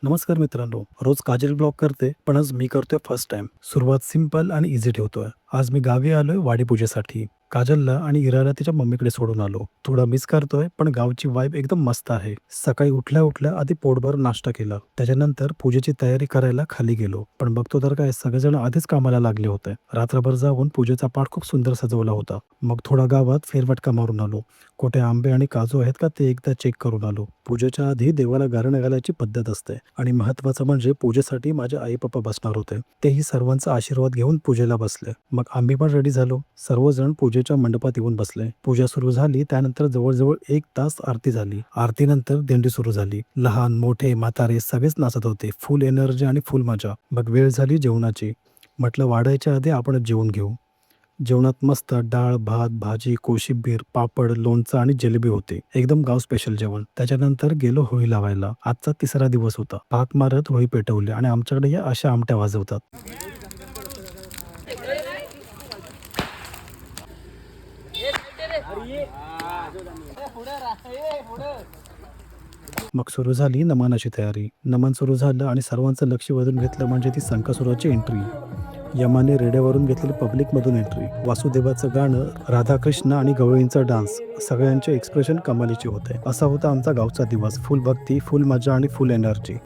नमस्कार मित्रांनो, रोज काजल ब्लॉग करते, पण आज मी करतोय फर्स्ट टाइम. सुरुवात सिंपल आणि इझी ठेवतोय. आज मी गावी आलोय वाडी पूजेसाठी. काजलला आणि इराला तिच्या मम्मीकडे सोडून आलो. थोडा मिस करतोय, पण गावची वाईब एकदम मस्त आहे. सकाळी उठल्या उठल्या आधी पोटभर नाश्ता केला. त्याच्यानंतर पूजेची तयारी करायला खाली गेलो. पण बघतो तर काय सगळेजण आधीच कामाला लागले होते. रात्रभर जाऊन पूजेचा पाठ खूप सुंदर सजवला होता. मग थोडा गावात फेरफटका मारून आलो. कुठे आंबे आणि काजू आहेत का ते एकदा चेक करून आलो. पूजेच्या आधी देवाला गारणं घालायची पद्धत असते आणि महत्त्वाचं म्हणजे पूजेसाठी माझे आई पप्पा बसणार होते. तेही सर्वांचा आशीर्वाद घेऊन पूजेला बसले. मग आम्ही पण रेडी झालो. सर्वजण पूजेच्या मंडपात येऊन बसले. पूजा सुरू झाली. त्यानंतर जवळजवळ 1 तास आरती झाली. आरतीनंतर दिंडी सुरू झाली. लहान मोठे म्हातारे सगळेच नाचत होते. फुल एनर्जी आणि फुल मजा. मग वेळ झाली जेवणाची. म्हटलं वाढायच्या आधी आपणच जेवून घेऊ. जेवणात मस्त डाळ, भात, भाजी, कोशिंबीर, पापड, लोणचं आणि जिलेबी होती. एकदम गाव स्पेशल जेवण. त्याच्यानंतर गेलो होळी लावायला. आजचा तिसरा दिवस होता. हाक मारत होळी पेटवली आणि आमच्याकडे या अशा आमट्या वाजवतात. मग सुरू झाली नमनाची तयारी. नमन सुरू झालं आणि सर्वांचं लक्ष वेधून घेतलं म्हणजे ती संकासुराची एंट्री. यमाने रेड्यावरून घेतलेली पब्लिकमधून एंट्री. वासुदेवाचं गाणं, राधाकृष्ण आणि गवळींचा डान्स. सगळ्यांचे एक्सप्रेशन कमालीचे होते. असा होता आमचा गावचा दिवस. फुल भक्ती, फुल मजा आणि फुल एनर्जी.